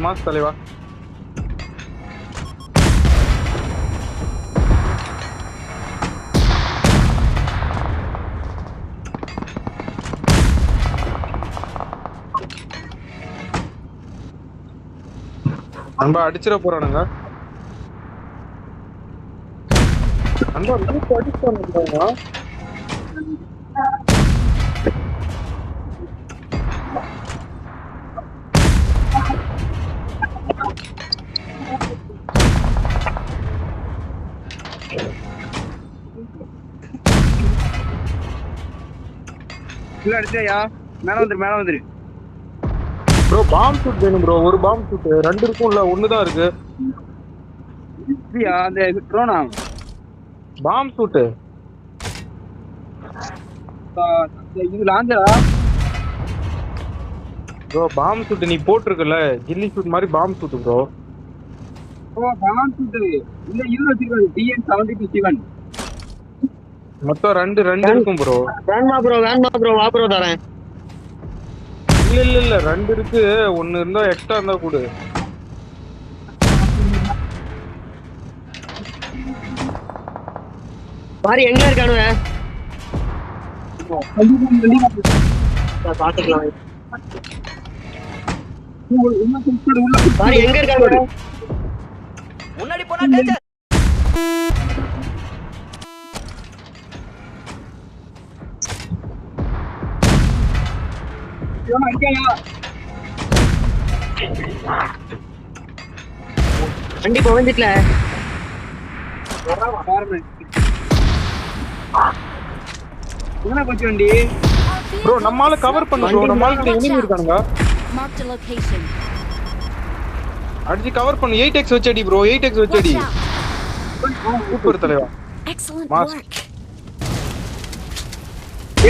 Mass தலைவா. நண்பா அடிச்சிட போறானுங்க. நண்பா லூப் அடிச்சானுங்க. இல்ல அடிச்சியா? மேல வந்துரு. ப்ரோ பாம் ஷூட் வேணும் ப்ரோ. ஒரு பாம் ஷூட் 2 இருக்கும்ல, 1 தான் இருக்கு. இல்லையா அந்த ட்ரோனா பாம் ஷூட் இது லாஞ்சரா? ப்ரோ பாம் ஷூட் நீ போட்டிருக்கல, கில்லி ஷூட் மாதிரி பாம் ஷூட் ப்ரோ. ஓ பாம் ஷூட் இல்ல இவரு வச்சிருக்காரு DN-72C1. மொத்தம் 2 இருக்கும் ப்ரோ. வேணுமா ப்ரோ வா ப்ரோ தரேன். இல்ல 2 இருக்கு. 1 இருந்தா எக்ஸ்ட்ரா இருந்தா கூடு. பாரு எங்க இருக்கானுங்க பாத்துக்கலாம். பாரு எங்க இருக்கானுங்க. முன்னாடி போனா டேஞ்சர். வண்டி போவந்துட்டல. என்ன போச்சு வண்டி? ப்ரோ நம்மால கவர் பண்ணு ப்ரோ. நம்மால எனிமி இருக்கானுங்க. Marked a location. அடிச்சு கவர் பண்ணு. 8x வச்சு அடி ப்ரோ. 8x வச்சு அடி. Watch out. சூப்பர் தலைவா. Excellent Mask. work.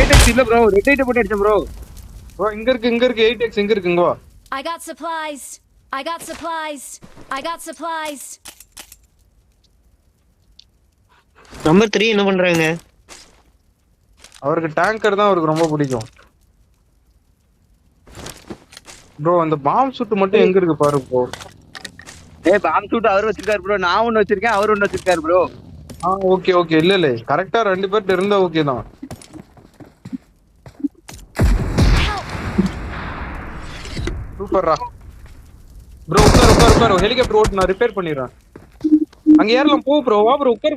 ஏடெக்ஸ் இல்ல ப்ரோ. ரெட் ஐட்ட போட்டு அடிச்சேன் ப்ரோ. ப்ரோ இங்க இருக்கு 8x இங்க இருக்குங்க. வா. I got supplies. நம்பர் 3 என்ன பண்றாங்க? அவருக்கு டேங்கர் தான் அவருக்கு ரொம்ப பிடிக்கும். ப்ரோ அந்த பாம் ஷூட் மட்டும் எங்க இருக்கு பாரு ப்ரோ. பாம் ஷூட் அவர் வச்சிருக்காரு ப்ரோ. நான் ஒன்னு வச்சிருக்கேன், அவர் ஒன்னு வச்சிருக்காரு ப்ரோ. ஓகே இல்ல கரெக்டா 2 பேர்ட்ட இருந்தா ஓகே தான். சூப்பர்ரா ப்ரோ. உட்கார் ஹெலிகாப்டர் ஓட்டு நான் ரிப்பேர் பண்ணிடுறேன். அங்க ஏறலாம் போ ப்ரோ. வா ப்ரோ உட்கார்.